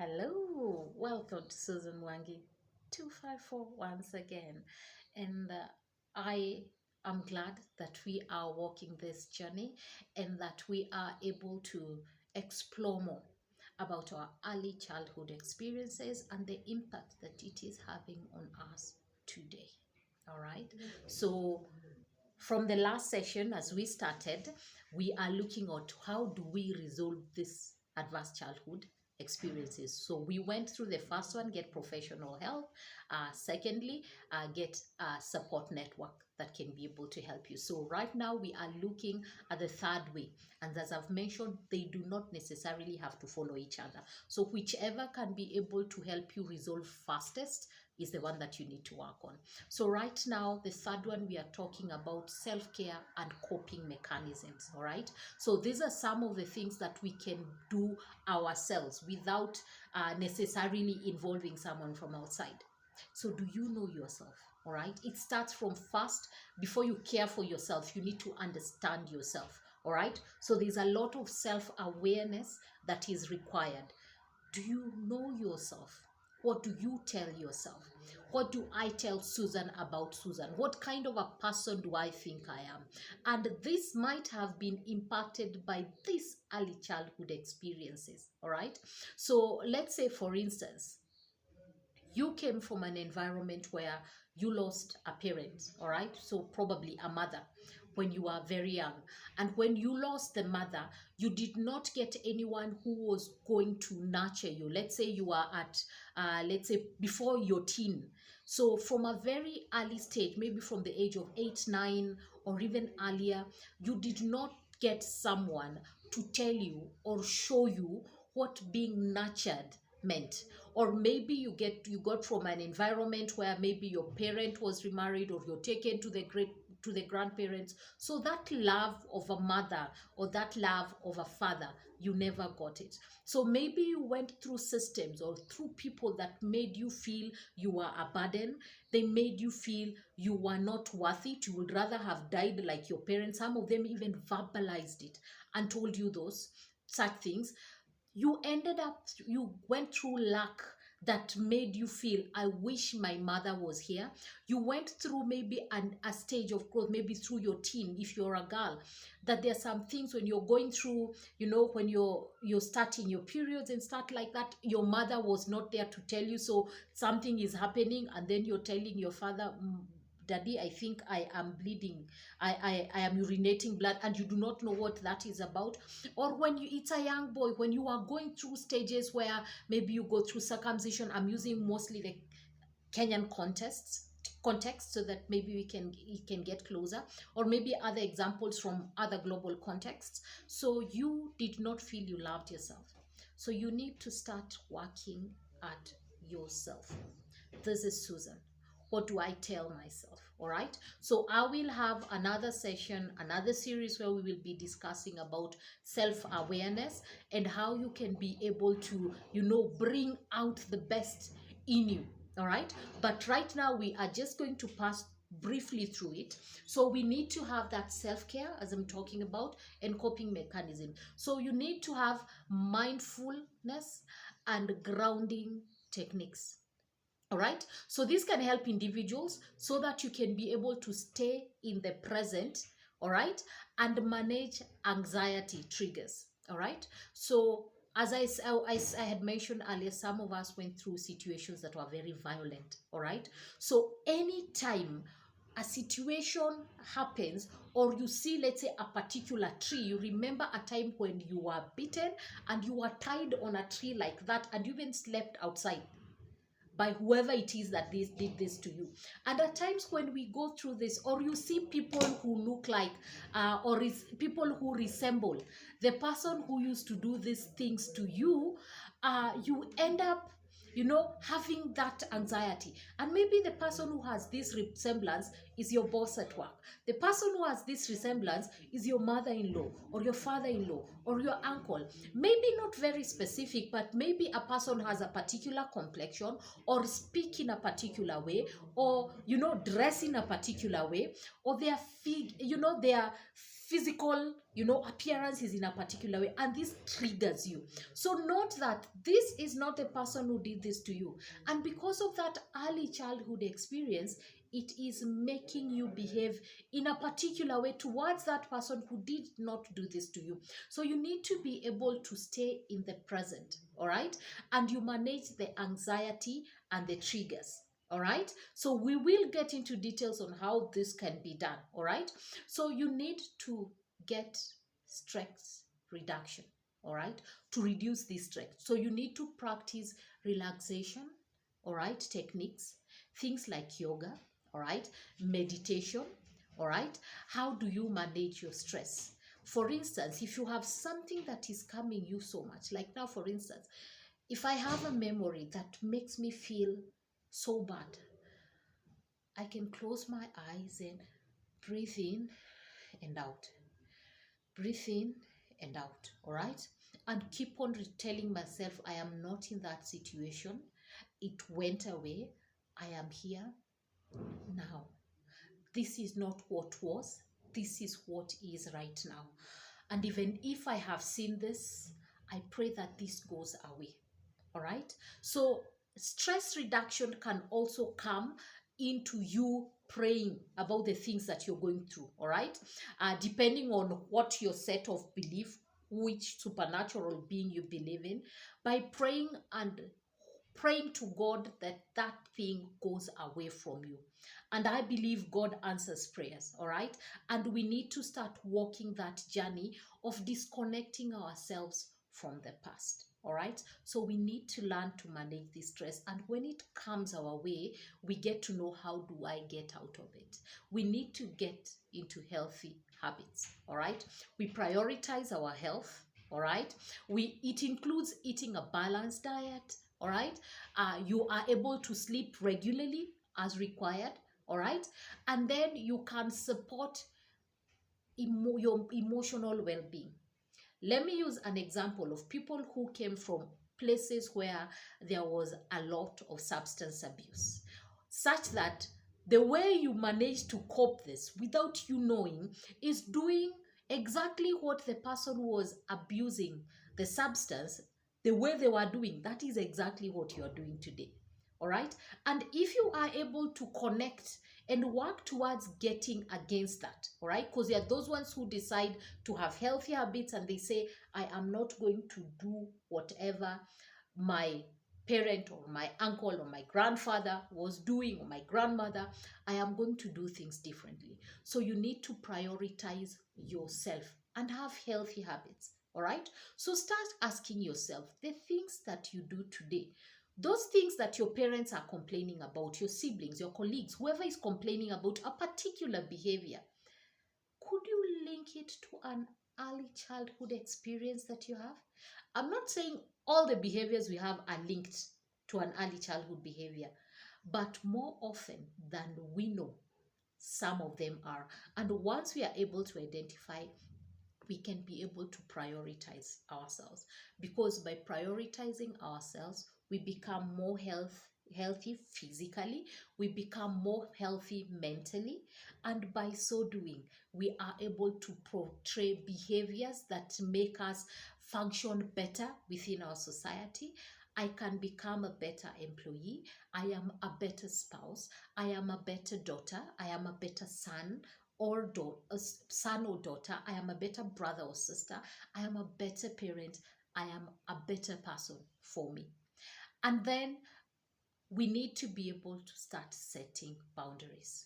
Hello, welcome to Susan Wangi 254 once again. And I am glad that we are walking this journey and that we are able to explore more about our early childhood experiences and the impact that it is having on us today. All right. So, from the last session, as we started, we are looking at how do we resolve this adverse childhood experiences. So we went through the first one, get professional help. Secondly, get a support network that can be able to help you. So right now we are looking at the third way. And as I've mentioned, they do not necessarily have to follow each other. So whichever can be able to help you resolve fastest is the one that you need to work on. So right now, the third one, we are talking about self-care and coping mechanisms, all right? So these are some of the things that we can do ourselves without necessarily involving someone from outside. So do you know yourself? All right. It starts from first, before you care for yourself, you need to understand yourself. All right. So there's a lot of self-awareness that is required. Do you know yourself? What do you tell yourself? What do I tell Susan about Susan? What kind of a person do I think I am? And this might have been impacted by these early childhood experiences. All right. So let's say, for instance, you came from an environment where you lost a parent, all right? So probably a mother when you were very young. And when you lost the mother, you did not get anyone who was going to nurture you. Let's say you are at, let's say, before your teen. So from a very early stage, maybe from the age of 8, 9, or even earlier, you did not get someone to tell you or show you what being nurtured meant. Or maybe you got from an environment where maybe your parent was remarried, or you're taken to the grandparents. So that love of a mother or that love of a father, you never got it. So maybe you went through systems or through people that made you feel you were a burden. They made you feel you were not worth it. You would rather have died like your parents. Some of them even verbalized it and told you those such things. You went through luck that made you feel, I wish my mother was here. You went through maybe a stage of growth, maybe through your teen, if you're a girl, that there are some things when you're going through, when you're starting your periods and start like that, your mother was not there to tell you. So something is happening, and then you're telling your father, Daddy, I think I am bleeding. I am urinating blood, and you do not know what that is about. Or when it's a young boy, when you are going through stages where maybe you go through circumcision. I'm using mostly the Kenyan context so that maybe we can get closer, or maybe other examples from other global contexts. So you did not feel you loved yourself. So you need to start working at yourself. This is Susan. What do I tell myself? All right. So I will have another session, another series where we will be discussing about self-awareness and how you can be able to, bring out the best in you. All right. But right now we are just going to pass briefly through it. So we need to have that self-care, as I'm talking about, and coping mechanism. So you need to have mindfulness and grounding techniques. All right. So this can help individuals so that you can be able to stay in the present. All right. And manage anxiety triggers. All right. So as I had mentioned earlier, some of us went through situations that were very violent. All right. So anytime a situation happens, or you see, let's say, a particular tree, you remember a time when you were beaten and you were tied on a tree like that, and you even slept outside by whoever it is that did this to you. And at times when we go through this, or you see people who look like, people who resemble the person who used to do these things to you, you end up having that anxiety. And maybe the person who has this resemblance is your boss at work. The person who has this resemblance is your mother-in-law or your father-in-law or your uncle. Maybe not very specific, but maybe a person has a particular complexion, or speak in a particular way, or dress in a particular way, or their physical, appearance is in a particular way, and this triggers you. So note that this is not the person who did this to you, and because of that early childhood experience, it is making you behave in a particular way towards that person who did not do this to you. So you need to be able to stay in the present, all right, and you manage the anxiety and the triggers. All right, so we will get into details on how this can be done. All right, so you need to get stress reduction, all right, to reduce this stress. So you need to practice relaxation, all right, techniques, things like yoga, all right, meditation, all right. How do you manage your stress? For instance, if you have something that is coming you so much, like now, for instance, if I have a memory that makes me feel so bad, I can close my eyes and breathe in and out. Breathe in and out, all right? And keep on telling myself, I am not in that situation. It went away. I am here now. This is not what was. This is what is right now. And even if I have seen this, I pray that this goes away. All right? So stress reduction can also come into you praying about the things that you're going through. All right? Depending on what your set of belief, which supernatural being you believe in, by praying to God that that thing goes away from you. And I believe God answers prayers, all right? And we need to start walking that journey of disconnecting ourselves from the past, all right? So we need to learn to manage this stress. And when it comes our way, we get to know, how do I get out of it? We need to get into healthy habits, all right? We prioritize our health, all right? It includes eating a balanced diet, all right? You are able to sleep regularly as required, all right? And then you can support your emotional well-being. Let me use an example of people who came from places where there was a lot of substance abuse, such that the way you manage to cope this without you knowing is doing exactly what the person who was abusing the substance, the way they were doing, that is exactly what you are doing today. All right? And if you are able to connect and work towards getting against that, all right? Because there are those ones who decide to have healthy habits and they say, I am not going to do whatever my parent or my uncle or my grandfather was doing, or my grandmother. I am going to do things differently. So you need to prioritize yourself and have healthy habits, all right? So start asking yourself the things that you do today, those things that your parents are complaining about, your siblings, your colleagues, whoever is complaining about a particular behavior, could you link it to an early childhood experience that you have? I'm not saying all the behaviors we have are linked to an early childhood behavior, but more often than we know, some of them are. And once we are able to identify, we can be able to prioritize ourselves, because by prioritizing ourselves, we become more healthy physically, we become more healthy mentally, and by so doing, we are able to portray behaviors that make us function better within our society. I can become a better employee. I am a better spouse. I am a better daughter. I am a better son or son or daughter. I am a better brother or sister. I am a better parent. I am a better person for me. And then we need to be able to start setting boundaries.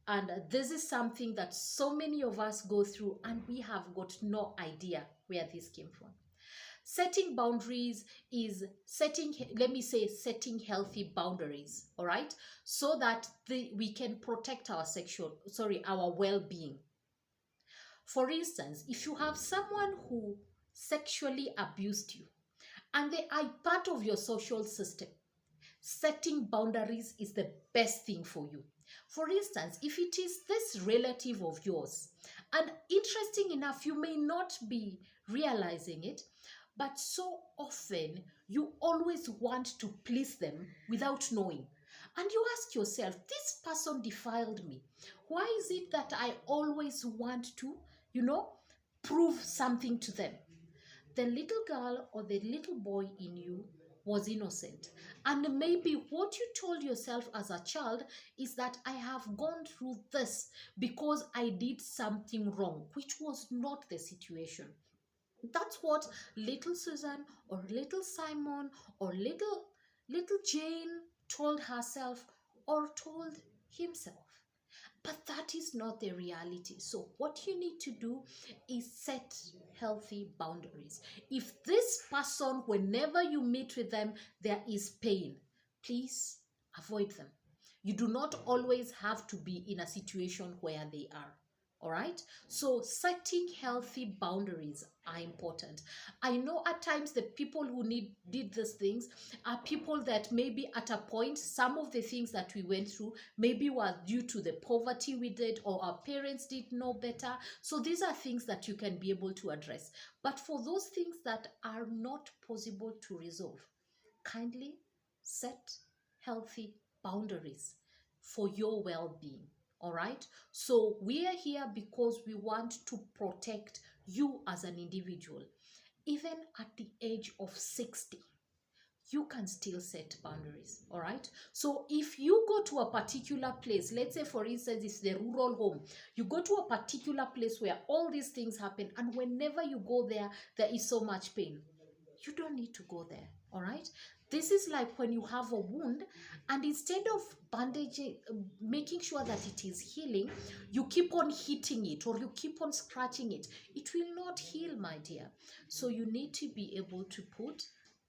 And this is something that so many of us go through, and we have got no idea where this came from. Setting boundaries is setting healthy boundaries, all right, so that we can protect our our well-being. For instance, if you have someone who sexually abused you and they are part of your social system, setting boundaries is the best thing for you. For instance, if it is this relative of yours, and interesting enough, you may not be realizing it, but so often you always want to please them without knowing. And you ask yourself, this person defiled me. Why is it that I always want to, you know, prove something to them? The little girl or the little boy in you was innocent. And maybe what you told yourself as a child is that I have gone through this because I did something wrong, which was not the situation. That's what little Susan or little Simon or little Jane told herself or told himself. But that is not the reality. So, what you need to do is set healthy boundaries. If this person, whenever you meet with them, there is pain, please avoid them. You do not always have to be in a situation where they are. All right. So setting healthy boundaries are important. I know at times the people who did these things are people that maybe at a point, some of the things that we went through maybe was due to the poverty we did or our parents did know better. So these are things that you can be able to address. But for those things that are not possible to resolve, kindly set healthy boundaries for your well-being. All right. So we are here because we want to protect you as an individual. Even at the age of 60, you can still set boundaries. All right. So if you go to a particular place, let's say for instance it's the rural home, you go to a particular place where all these things happen, and whenever you go there, there is so much pain, you don't need to go there. All right. This is like when you have a wound, and instead of bandaging, making sure that it is healing, you keep on hitting it or you keep on scratching it. It will not heal, my dear. So you need to be able to put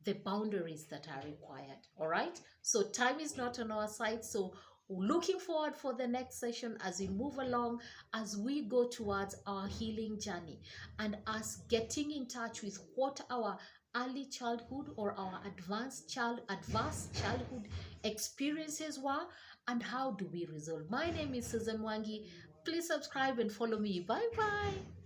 the boundaries that are required. All right. So time is not on our side. So looking forward for the next session as we move along, as we go towards our healing journey, and us getting in touch with what our early childhood or our advanced childhood experiences were, and how do we resolve. My name is Susan Wangi. Please subscribe and follow me. Bye bye.